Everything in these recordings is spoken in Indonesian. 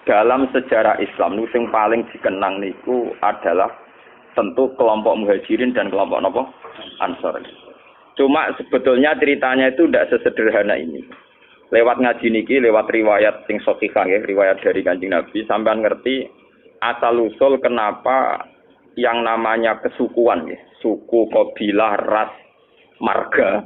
dalam sejarah Islam sing paling dikenang niku adalah tentu kelompok Muhajirin dan kelompok napa Ansor. Cuma sebetulnya ceritanya itu tidak sesederhana ini. Lewat ngaji niki, lewat riwayat sing sahihah ya, riwayat dari Kanjeng Nabi sampean ngerti asal usul kenapa yang namanya kesukuan ya, suku, kabilah, ras, marga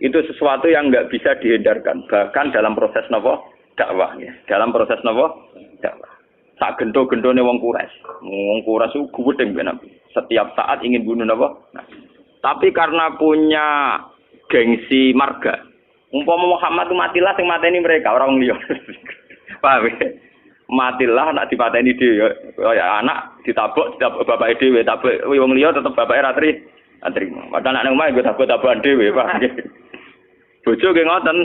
itu sesuatu yang nggak bisa dihindarkan bahkan dalam proses napa dakwah ya. Dalam proses napa dakwah. Sak gento-gentone wong Quraisy. Wong Quraisy ku gudeng ben Nabi. Setiap saat ingin bunuh napa? Nah. Tapi karena punya gengsi marga, umpama Muhammad itu matilah sing mateni mereka orang liya. Paham ya? Matilah nak dipateni dhewe ya anak ditabok bapake dhewe tabok wong liya tetep bapake ra trimo. Padahal nek nang omah nggo tabok-tabokan dhewe, Pak. Bojo nggih ngoten.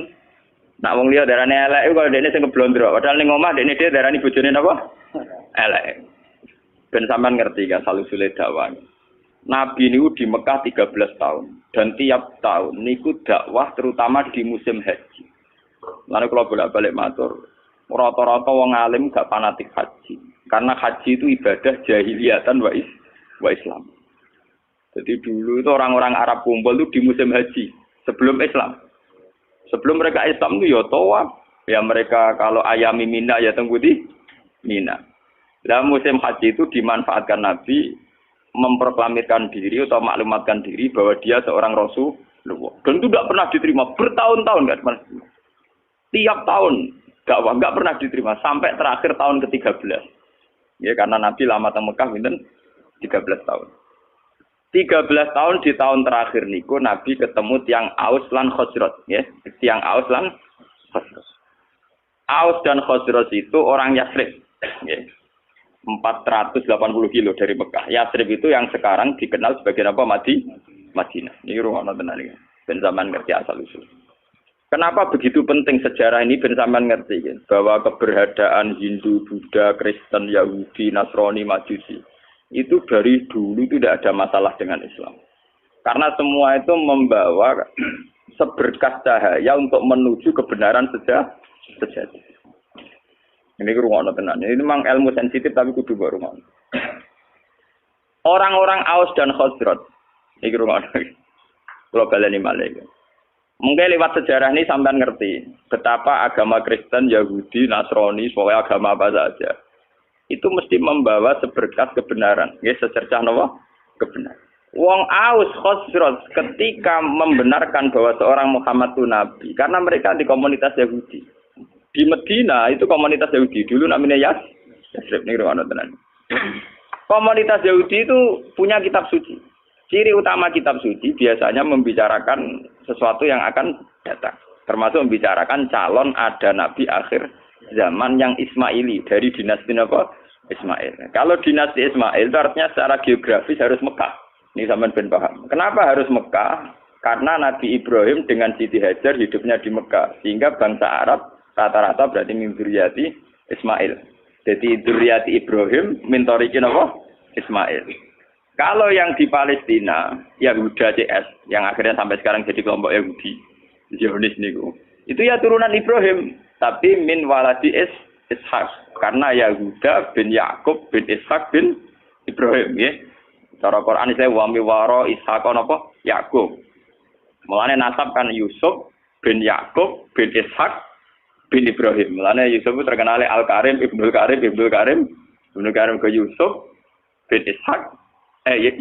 Nak wong liya darane elek iku kalau dekne sing keblondrok. Padahal ning omah dekne dhewe darani bojone napa? Elek. Ben sampean ngerti kan salusule dakwah. Nabi niku di Mekah 13 tahun dan tiap tahun niku dakwah terutama di musim haji. Lalu kalau bolak-balik matur, rata-rata wong alim gak fanatik haji. Karena haji itu ibadah jahiliyatan wa Islam. Jadi dulu itu orang-orang Arab kumpul itu di musim haji sebelum Islam. Sebelum mereka Islam itu ya tawaf. Ya mereka kalau ayami Mina ya tunggu di Mina. Dalam musim haji itu dimanfaatkan Nabi memproklamirkan diri atau maklumatkan diri bahwa dia seorang Rasulullah. Dan itu tidak pernah diterima bertahun-tahun kan. Tiap tahun dakwah nggak pernah diterima sampai terakhir tahun ke-13. Ya karena Nabi lama di Mekah pinten 13 tahun. 13 tahun di tahun terakhir niku Nabi ketemu tiang Aus lan Khazraj ya, tiang Aus lan Khazraj. Aus dan Khazraj itu orang Yasrib ya. 480 kilo dari Mekah. Yasrib itu yang sekarang dikenal sebagai apa? Madinah. Ini ruang tenan iki. Ben sampean ngerti asal usul. Kenapa begitu penting sejarah ini ben sampean ngerti ya? Bahwa keberadaan Hindu, Buddha, Kristen, Yahudi, Nasrani, Majusi itu dari dulu tidak ada masalah dengan Islam. Karena semua itu membawa seberkas cahaya untuk menuju kebenaran sejati. Ini ruang tenan. Ini memang ilmu sensitif tapi kudu baru ruang. Orang-orang Aus dan Khazraj. Ini ruang. Kalau baleni malih. Mungkin lewat sejarah ini sampean ngerti betapa agama Kristen, Yahudi, Nasrani, semua agama apa saja itu mesti membawa seberkas kebenaran. Ya, secercah napa? Kebenaran. Wong Aus Khazraj ketika membenarkan bahwa seorang Muhammad itu nabi karena mereka di komunitas Yahudi. Di Medina itu komunitas Yahudi dulu namanya Yasrib nih ruang tenan. Komunitas Yahudi itu punya kitab suci. Ciri utama kitab suci biasanya membicarakan sesuatu yang akan datang. Termasuk membicarakan calon ada nabi akhir zaman yang Ismaili dari dinasti apa? Ismail. Kalau dinasti Ismail itu artinya secara geografis harus Mekah. Ini sampean ben paham. Kenapa harus Mekah? Karena Nabi Ibrahim dengan Siti Hajar hidupnya di Mekah. Sehingga bangsa Arab rata-rata berarti min dzurriyyati Ismail. Jadi dzurriyyati Ibrahim min thariqin apa? Ismail. Kalau yang di Palestina, Yahuda CS yang akhirnya sampai sekarang jadi kelompok Yahudi, Zionis niku. Itu ya turunan Ibrahim, tapi min waladi Ishak. Karena Yahuda bin Yakub bin Ishak bin Ibrahim ya. Cara Quran itu wa mi waro Ishak napa? Yakub. Mulane nasab kan Yusuf bin Yakub bin Ishak bin Ibrahim. Mulane Yusuf itu terkenal Al-Karim, Ibnul Karim ke Yusuf bin Ishak,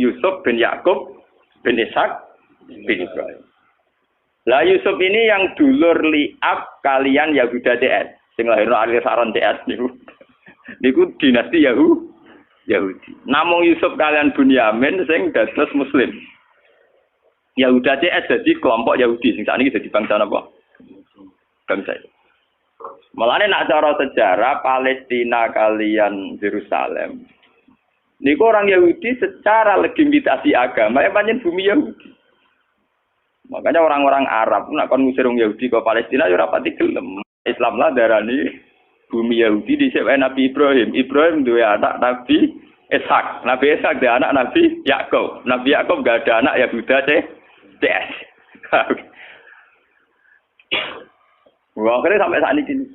Yusuf bin Yakub bin Ishak bin Ibrahim. Lah Yusuf ini yang dulur liab kalian Yahuda CS. Sing lahirno alir saron CS niku dinasti Yahudi. Namung Yusuf kalian Bunyamin sing dados muslim. Yahuda CS jadi kelompok Yahudi sing sakniki dadi bangsa napa? Bangsa. Mulane nak cara sejarah Palestina kalian Yerusalem. Niku orang Yahudi secara legitimasi agama ya pancen bumi Yahudi. Makanya orang-orang Arab nak kon ngusir wong Yahudi ke Palestina ya ora pati gelem. Islam lah darani bumi Yahudi dhisik wae Nabi Ibrahim. Ibrahim duwe anak Nabi Ishak. Nabi Ishak duwe anak Nabi Yakub. Nabi Yakub gak ada anak Yahuda CS. Wah, akhirnya sampai saat ini.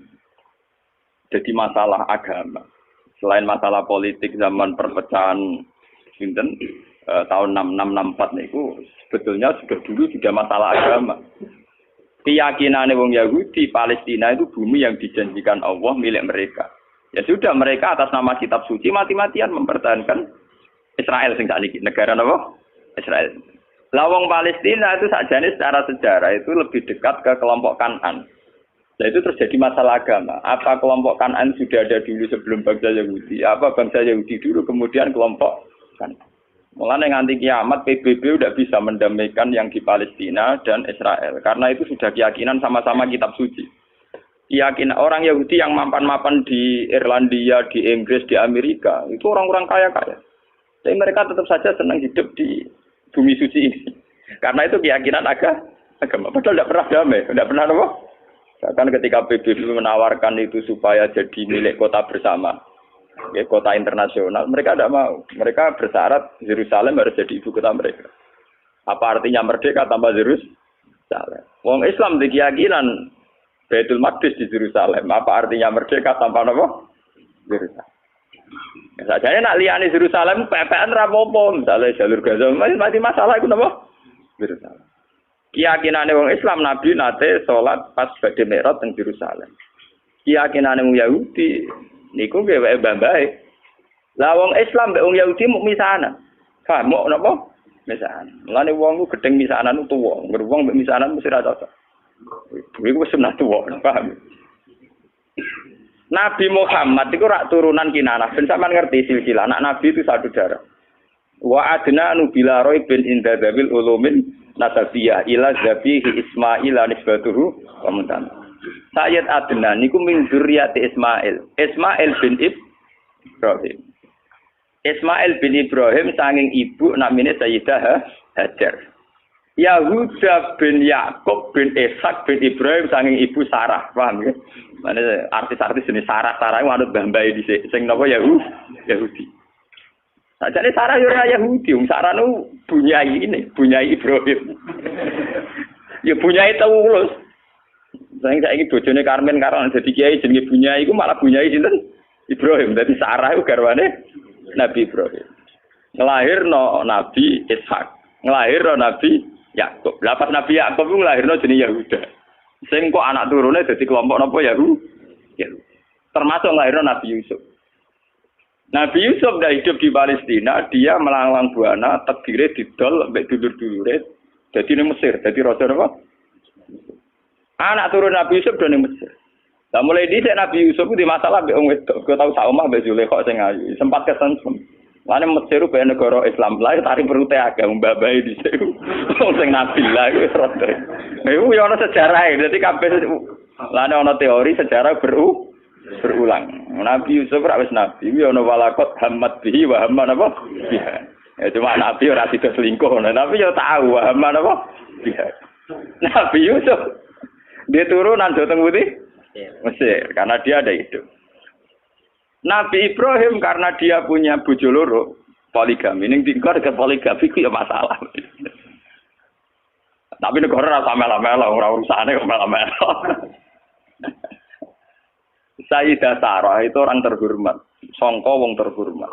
jadi masalah agama. Selain masalah politik zaman perpecahan sinten tahun 6664 niku sebetulnya dulu sudah masalah agama. Keyakinan wong Yahudi Palestina itu bumi yang dijanjikan Allah milik mereka. Ya sudah mereka atas nama kitab suci mati-matian mempertahankan Israel sing sakniki negara napa? Israel. Lah wong Palestina itu sakjane secara sejarah itu lebih dekat ke kelompok Kanan. Nah itu terjadi masalah agama. Apa kelompok Kanan sudah ada dulu sebelum bangsa Yahudi? Apa bangsa Yahudi dulu kemudian kelompok Kanan? Mulanya nganti kiamat PBB udah bisa mendamaikan yang di Palestina dan Israel. Karena itu sudah keyakinan sama-sama kitab suci. Keyakinan orang Yahudi yang mapan-mapan di Irlandia, di Inggris, di Amerika, itu orang-orang kaya-kaya. Tapi mereka tetap saja senang hidup di bumi suci ini. Karena itu keyakinan agama. Padahal tidak pernah damai. Tidak pernah apa? Bahkan ketika PBB menawarkan itu supaya jadi milik kota bersama. Ya, kota internasional, mereka tidak mau. Mereka bersyarat Yerusalem harus jadi ibu kota mereka. Apa artinya merdeka tanpa Yerusalem? Wong Islam di keyakinan Baitul Maqdis di Yerusalem. Apa artinya merdeka tanpa apa? Yerusalem. Ya, sajane nak liyane Yerusalem PPN ra apa-apa, misale jalur Gaza masih masalah iku napa? Yerusalem. Keyakinane wong Islam Nabi nate salat pas badhe Mi'raj teng Yerusalem. Keyakinane wong Yahudi niku gawe mbah-mbahe. Lah wong Islam mbek wong Yahudi muk misanan. Paham muk napa? Misanan. Mulane wong ku gedeng misanan tuwa, wong mbek misanan mesti ra cocok. Iku sunah tuwa, paham? Nabi Muhammad itu rak turunan Kinanah. Ben sampean ngerti silsilah anak Nabi itu satu darah. Wa adna nubila roy bin indadabil ulumin nasabiyah ila zabihi Ismail nisbatuhu wa muntan. Sayyid Adnan niku min dzurriyyati Ismail. Ismail bin Ibrahim. Ismail bin Ibrahim sanging ibu namine Sayyidah Hajar. Yahuda bin Yakub bin Ishak bin Ibrahim sanging ibu Sarah. Paham ya? Mane artis-artis jenis Sarah itu manut mbah-mbah dhisik sing napa Yahudi. Sajane Sarah yo ora Yahudi, wong Sarah nu bunyai Ibrahim. Ya bunyai Taulus. Saiki bojone Karmen karena dadi kiai jenenge bunyai iku malah bunyai sinten? Ibrahim. Dadi Sarah iku garwane Nabi Ibrahim. Nglahirno Nabi Ishak, nglahirno Nabi Yakub. Lah pas Nabi Yakub iku nglahirno jenenge Yahuda. Sing kok anak turune dadi kelompok napa Yahudi. Termasuk nglahirno Nabi Yusuf. Nabi Yusuf dah hidup di Palestina, dia melanglang buana, takdire didol mbek dulur-dulure dadi ning Mesir, dadi raja napa? Anak turun Nabi Yusuf do ning Mesir. Lah mulai dhisik Nabi Yusuf ku di masalah mbek wong wedok, kok tau sak omah mbek Zulaikha sing ayu, sempat kesensem. Lane Mesir ku negara Islam, lha tarik perute agak mbah-mbah dhisik ku. Wong sing nabi lah iku rada. Iku yo ana sejarah, dadi kabeh lane ana teori sejarah berulang. Nabi Yusuf ra wis nabi, yo ana walakot hamad bihi wa hamman apa? Biha. Ya cuma nabi ora sida selingkuh, tapi yo tahu wa hamman apa? Biha. Nabi Yusuf dia turunan Jawa Tengah Putih Mesir karena dia ada hidup. Nabi Ibrahim karena dia punya bojo loro poligami, ning tingkar ke poligami ku ya masalah. Tapi negara rasa mela-mela, ora urusane kok mela-mela. Sayyidah Sarah itu orang terhormat, sangka wong terhormat.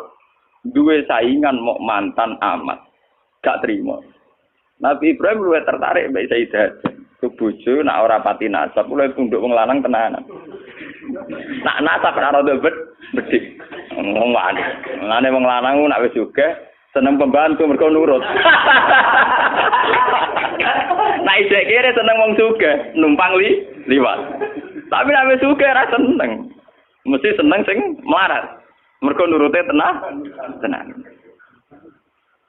Duwe saingan mau mantan amat, gak terima. Nabi Ibrahim luwih tertarik mbek Sayyidah. Ku bojo nak ora pati nasab, luwih tunduk wong lanang tenanan. Nak nasab ora rada bedik. Ngomong wae. Ngene wong lanang nak wis sugih seneng pembantu mergo nurut. Nah isih kere seneng wong sugih, numpang liwat. Tapi nek wis sugih ora seneng. Mesti seneng sing melarat. Mergo nurute tenan.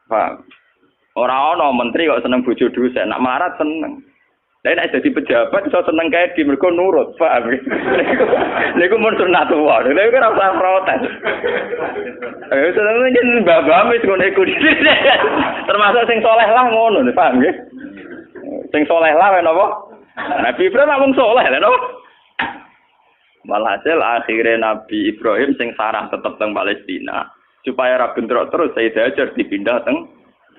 Paham? Ora ana menteri kok seneng bojo dosen, nak melarat seneng. Lah nek dadi pejabat iso seneng kae di mergo nurut, paham? Niku mun sunatullah. Lha iku ora usah protes. Seneng yen mbah-mbah wis ngono iku. Termasuk sing saleh lah ngono, paham nggih? Sing saleh lah wae napa? Nabi Ibrahim wong saleh lha napa? Walhasil akhirnya Nabi Ibrahim sing sarah tetep teng Palestina supaya ra bentrok terus Sayyidah Hajar dipindah teng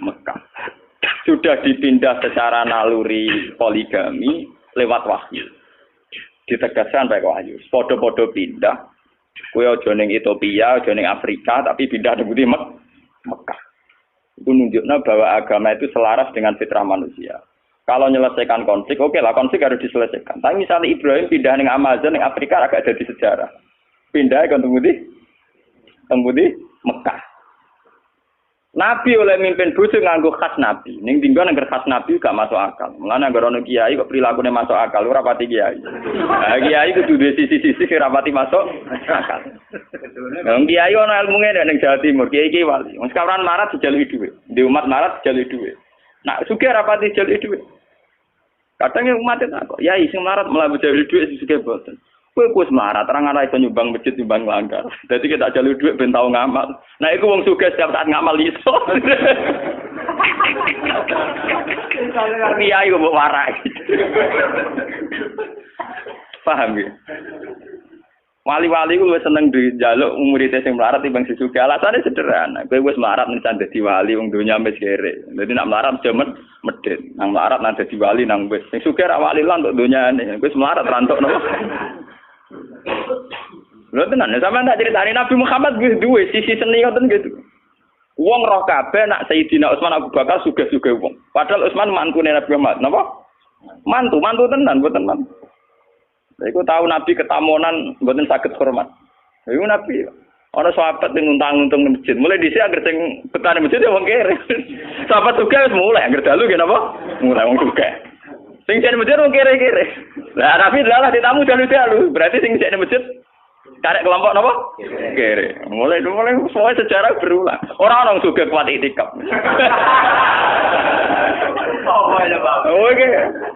Mekah. Sudah dipindah secara naluri poligami lewat wahyu. Ditegaskan baik wahyu. Podo-podo pindah Kowe aja ning Ethiopia, aja ning Afrika, tapi pindah ning Budi Mekah. Itu menunjukkan bahwa agama itu selaras dengan fitrah manusia. Kalau menyelesaikan konflik, oke lah konflik harus diselesaikan. Tapi misalnya Ibrahim pindah ning Amazon, ning Afrika agak jadi sejarah. Pindah ke Budi Mekah. Nabi oleh mimpin bojo nganggo khas nabi. Ning dinggo nang khas nabi gak masuk akal. Mulane anggere ana kiai kok prilakune masuk akal ora pati kiai. Nah, kiai kudu duwe sisi-sisi ora pati masuk akal. Wong kiai ana ilmune ning Jawa Timur, kiai wali. Wong sekarang marat dijaluki dhuwit. Di umat marat dijaluki dhuwit. Nak sugih ora pati dijaluki dhuwit. Kadang umat itu kok, ya sing marat malah dijaluki dhuwit sugih boten. Kowe wis melarat, terang ana iso nyumbang masjid nyumbang langgar. Dadi kita jalur dhuwit ben tau ngamal. Nah iku wong sugih setiap saat ngamal iso. Kiai kok warai. Paham ya? Wali-wali ku wis seneng njaluk murid sing melarat timbang sing sugih. Alasane sederhana. Kowe wis melarat nang dadi wali wong donya wis kere. Dadi nak melarat jaman medhit. Nang melarat nang dadi wali nang wis. Sing sugih ra wali lan untuk donyane. Wis melarat rantuk napa? Lho tenan, sampeyan tak critani Nabi Muhammad wis duwe sisi seni ngoten gitu. Wong roh kabeh nak Sayyidina Utsman Abu Bakar sugih-sugih wong. Padahal Utsman mantune Nabi Muhammad, napa? Mantu tenan, mboten mantu. Iku tahu Nabi ketamonan mboten saged hormat. Iku Nabi ana sahabat sing nguntang-untung nang masjid. Mulai dhisik anggere sing betane masjid ya wong kere. Sahabat sugih wis mulai anggere dalu nggih napa? Mulai wong sugih. Sing jane masjid wong kere-kere. Lah Nabi lalah ditamu dalu-dalu. Berarti sing jane masjid karek kelompok napa? Kere. Mulai semua sejarah berulang. Ora ono sugih kuat itikaf. Oke,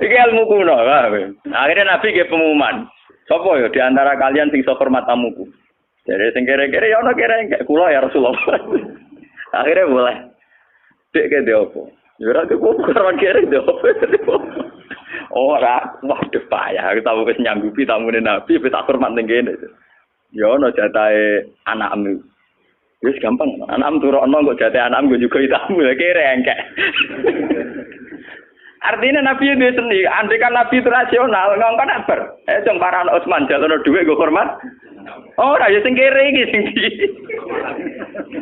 iki ilmu kuno. Akhirnya Nabi nggih pengumuman. Sapa ya di antara kalian sing iso hormat tamuku? Jadi sing kere-kere ya ono kere enggak kula ya Rasulullah. Akhirnya boleh. Dek ke opo? Ya ora kok kurang kere opo. Ora, waduh payah. Aku wis nyanggupi tamune Nabi, wis tak hormat ning kene. Ya ono jatahe anakmu. Wis gampang, anakmu turokno kok jatahe anakmu juga itamu ya kere engkek. Artinya Nabi itu seni, andai kan Nabi itu rasional, ngongkon ber. Jong para anak Utsman jalono dhuwit nggo hormat. Ora ya sing kere iki sing di.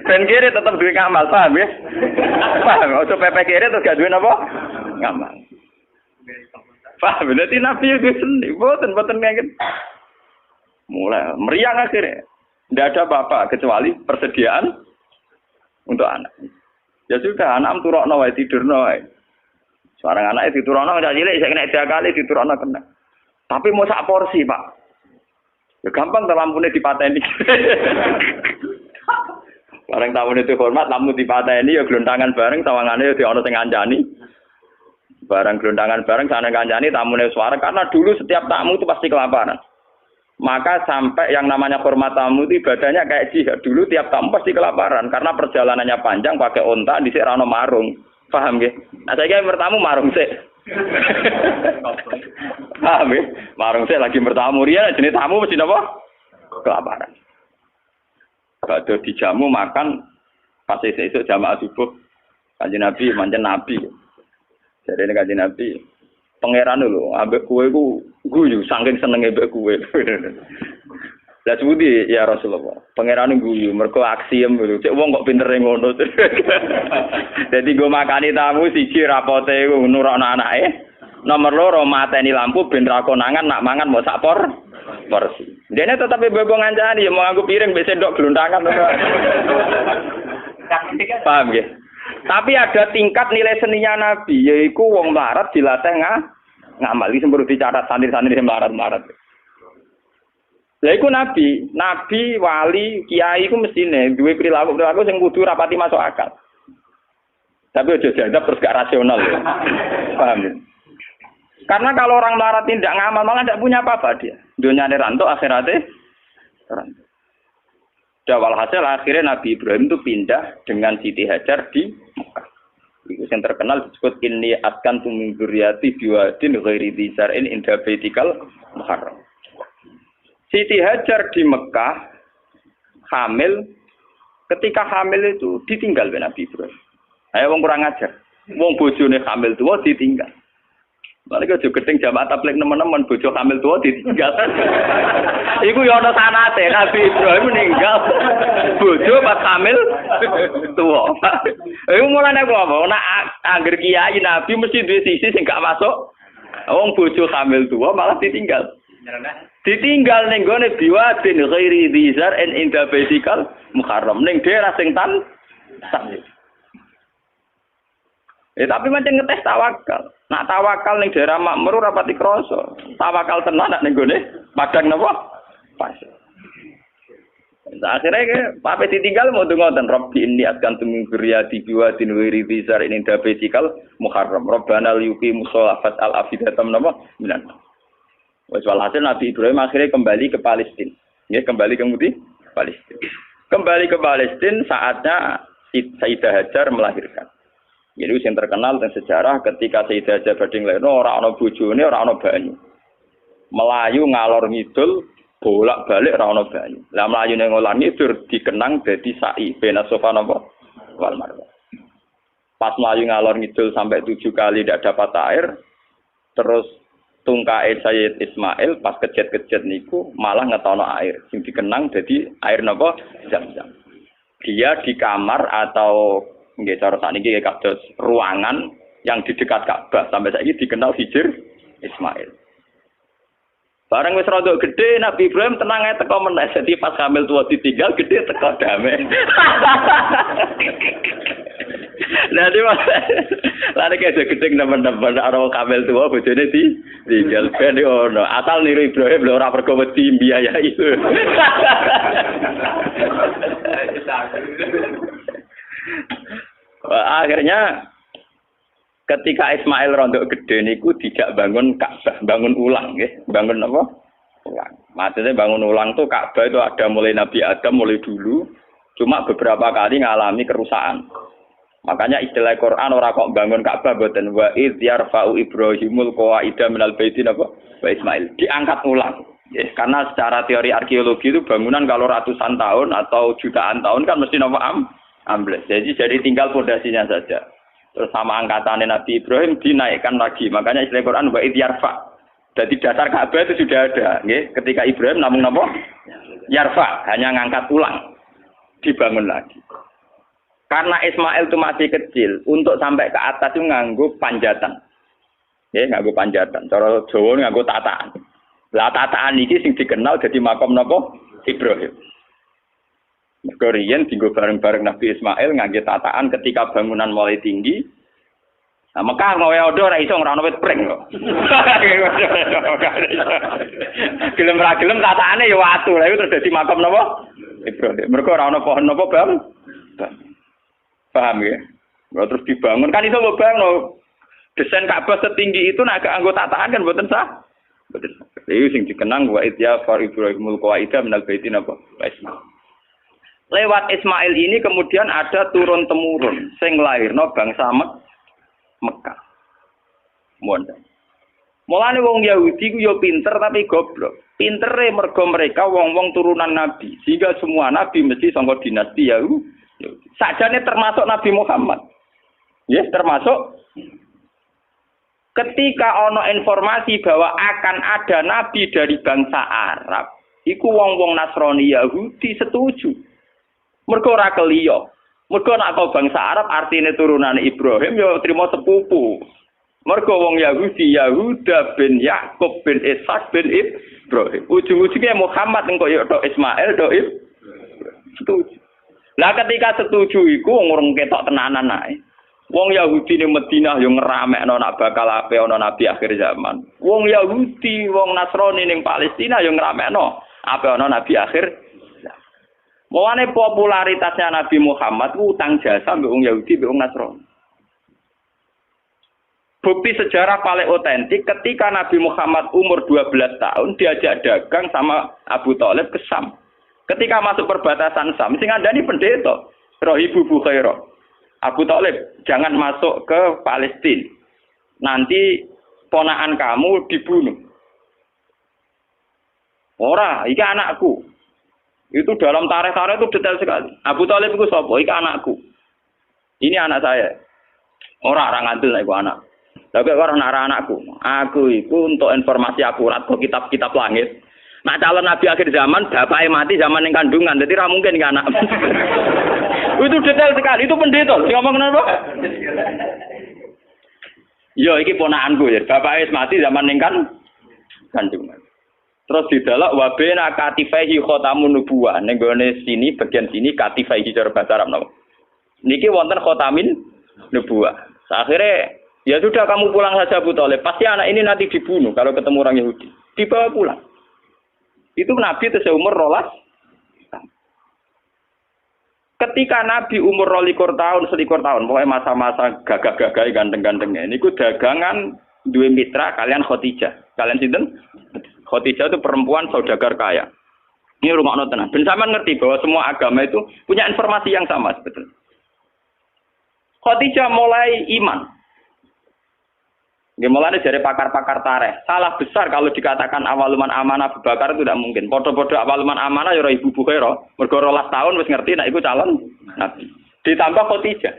Ben kere tetep duwe ngamal, paham ya? Paham, ojo pepe kere terus gak duwe napa? Ngamal. Paham, berarti Nabi itu seni, boten ngene. Mulai meriang akhirnya. Tidak ada apa-apa kecuali persediaan untuk anak. Ya sudah, anak turokno wae tidurno wae. Seorang anak itu turokno ndak cilik, saya kena 3 kali diturokno kena. Tapi mau sak porsi, Pak. Ya gampang ta lampune dipateni. Bareng tamu itu hormat, tamu dipateni ya glontangan bareng, tawangane ya ono sing ngancani. Barang glontangan bareng sana kancani tamune suara karena dulu setiap tamu itu pasti kelaparan. Maka sampai yang namanya hormat tamu itu ibadahnya kayak jihad. Dulu tiap tamu pasti kelaparan karena perjalanannya panjang pakai onta di rano marung. Paham nggih? Nah saya bertamu marung sik. Paham nggih? Marung sik lagi bertamu riya jenis tamu mesti napa? Kelaparan. Kalau dijamu makan pas esuk jamaah subuh Kanjeng Nabi manjen Nabi. Jadi ini Kanjeng Nabi pangeran lho, ambek kowe iku guyu saking senenge mbek kowe. Lah sebuti ya Rasulullah. Pangeran guyu mergo aksiem lho. Cek wong kok pintere ngono. Dadi go makani tamu siji rapote iku nurokno anake. Nomor 2 mateni lampu ben ra konangan nak mangan mau sak porsi. Dene tetep bebo ngancani mau nganggo piring mbek sendok glontangan. Paham nggih? Tapi ada tingkat nilai seninya Nabi, yaitu wong melarat dilatih ngamali semburu dicatat santri-santri melarat-melarat. Lha iku nabi, wali, kiai iku mestine duwe perilaku sing kudu rapati masuk akal. Tapi aja jadab terus gak rasional ya. Paham ya? Karena kalau orang melarat tidak ngamal malah tidak punya apa-apa dia. Dunyane rantuk akhiratnya rantuk. Walhasil akhirnya Nabi Ibrahim itu pindah dengan Siti Hajar di Mekah. Itu yang terkenal disebut inni askantu min dzurriyyati biwadin ghairi dzi zar'in inda baitikal muharram. Siti Hajar di Mekah hamil, ketika hamil itu ditinggal oleh Nabi Ibrahim. Ayo wong kurang ajar. Wong bojone hamil tuwa ditinggal. Balik aja gedeng jamaah tabligh nemen-nemen bojo hamil tua ditinggal. Iku ya ana sanate Nabi Ibrahim meninggal bojo pas hamil tua. Iku mulane apa? Nek angger kiai Nabi mesti duwe sisi sing gak masuk. Wong bojo hamil tua malah ditinggal. Ditinggal ning gone biwadin ghairi dzar en inda baitikal muharram ning daerah sing tan. Tapi macam ngetes tawakal. Nak tawakal ning daerah makmur ora pati krasa. Tawakal tenan nak ning gone padang napa? Pas. Akhirnya pape ditinggal mau ngoten Rabbi inni askantu min dzurriyyati biwadin ghairi dzar in inda baitikal muharram. Rabbana liyuqimus sholata al afidatam napa minan. Wes walhasil Nabi Ibrahim akhirnya kembali ke Palestina. Ya, kembali ke Palestina. Kembali ke Palestina saatnya Sayyidah Hajar melahirkan. Jadi yang terkenal dan sejarah ketika Sayyidah Hajar badhe nglairno ora ana bojone, ora ana banyu. Melayu ngalor ngidul, bolak-balik ora ana banyu. Lah melayu ning ngalor ngidul dikenang dadi sa'i bena Safa napa wal Marwah. Pas melayu ngalor ngidul sampai 7 kali tidak dapat air, terus tungkae Sayyid Ismail pas kejet-kejet niku malah ngetono air. Sing dikenang dadi air napa Zam-zam. Dia di kamar atau nggih cara sakniki kados ruangan yang di dekat Ka'bah sampai saiki dikenal Hijr Ismail. Barang wis rada gede Nabi Ibrahim tenang ae teko meneh dadi pas hamil tua ditinggal gede teko damai. Lah di lari kayak gedeng teman-teman ora hamil tua bojone ditinggal ben ono asal niru Ibrahim lho ora pergo wedi biaya itu. Akhirnya ketika Ismail rondok gede niku tidak bangun Ka'bah, bangun ulang nggih. Bangun apa? Ulang. Maksudnya bangun ulang tuh Ka'bah itu ada mulai Nabi Adam mulai dulu, cuma beberapa kali ngalami kerusakan. Makanya istilah Quran ora kok bangun Ka'bah boten wa id yarfa'u Ibrahimul qawaida minal baitin apa? Wa Ismail diangkat ulang. Ya, karena secara teori arkeologi itu bangunan kalau ratusan tahun atau jutaan tahun kan mesti napa ambles. Jadi tinggal fondasinya saja. Terus sama angkatannya Nabi Ibrahim dinaikkan lagi. Makanya istilah Quran wa id yarfa. Jadi dasar Ka'bah itu sudah ada, nggih. Ketika Ibrahim namung napa? Yarfa, hanya ngangkat ulang. Dibangun lagi. Karena Ismail itu masih kecil, untuk sampai ke atas itu nganggo panjatan. Nggih, nganggo panjatan. Cara Jawa nganggo tataan. Lah tataan iki sing dikenal jadi makom napa? Ibrahim. Mergo riyen dienggo bareng-bareng Nabi Ismail ngangge tataan ketika bangunan mulai tinggi. Nah, Mekah mau odo ora iso ora ono wit pring kok. Gelem ra gelem tataane ya watu. Lah iku terus dadi makam napa? Ibrahim. Mergo ora ono pohon napa, Bang? Paham ya? Terus dibangun kan iso mbok bangun. Desain Ka'bah setinggi itu nek anggo tataan kan mboten sah. Mboten sah. Iku sing dikenang wa idya far Ibrahimul qawaida minal baitin apa? Lewat Ismail ini kemudian ada turun-temurun sing lairno bangsa Mekah. Mulane wong Yahudi ku yo pinter tapi goblok. Pintere mergo mereka wong-wong turunan nabi. Sehingga semua nabi mesti saka dinasti Yahudi. Sakjane termasuk Nabi Muhammad. Yes, termasuk ketika ana informasi bahwa akan ada nabi dari bangsa Arab, iku wong-wong Nasrani Yahudi setuju. Mergo ora keliya. Mergo nek kok bangsa Arab artine turunane Ibrahim ya trimo sepupu. Mergo wong Yahudi Yahuda bin Yakub bin Ishak bin Ibrahim. Ujung-ujungnya Muhammad engko ya tok Ismail tok setuju. Lah ketika setuju iku wong urung ketok tenanan ae. Wong Yahudi ning Madinah yo ngeramekno nak bakal ape ana nabi akhir zaman. Wong Yahudi, wong Nasrani ning Palestina yo ngeramekno ape ana nabi akhir. Mulane popularitasnya Nabi Muhammad utang jasa mbek wong Yahudi mbek wong Nasrani. Bukti sejarah paling otentik ketika Nabi Muhammad umur 12 tahun diajak dagang sama Abu Thalib ke Syam. Ketika masuk perbatasan Syam, sing ngandani pendeta, Rahibu Bukhairah. Abu Thalib, jangan masuk ke Palestina. Nanti ponakan kamu dibunuh. Ora, iki anakku. Itu dalam tarikh-tarikh itu detail sekali. Abu Thalib itu sapa? Iki anakku. Ini anak saya. Ora ngandel nek iku anak. Lah kok ora anakku. Aku iku untuk informasi akurat kok kitab-kitab langit. Nah calon nabi akhir zaman bapaknya mati zaman yang kandungan, jadi ra mungkin kan anak. Itu detail sekali, itu pendeta. Sing ngomong kenapa? Yo iki ponakanku ya, bapaknya mati zaman yang kandungan. Terus didelok wabena katifaihi khatamun nubuwah. Ning gone sini bagian sini katifaihi cara bahasa Arab napa. Niki wonten khatamin nubuwah. Akhirnya ya sudah kamu pulang saja Abu Thalib. Pasti anak ini nanti dibunuh kalau ketemu orang Yahudi. Dibawa pulang. Itu Nabi itu seumur 12. Ketika Nabi umur 12 tahun, 11 tahun, pokoknya masa-masa gagah-gagah ganteng-gantengnya. Niku dagangan duwe mitra kalian Khadijah. Kalian sinten? Khadijah itu perempuan saudagar kaya. Ini rumah tenan. Ben sampean ngerti bahwa semua agama itu punya informasi yang sama sebetulnya. Khadijah mulai iman. Mulai dari pakar-pakar tareh. Salah besar kalau dikatakan awaluman amanah Abu Bakar itu tidak mungkin. Podo-podo awaluman amanah ya Ibu Bukhairah. Mergo 12 tahun wis ngerti nek iku calon nabi. Ditambah Khadijah.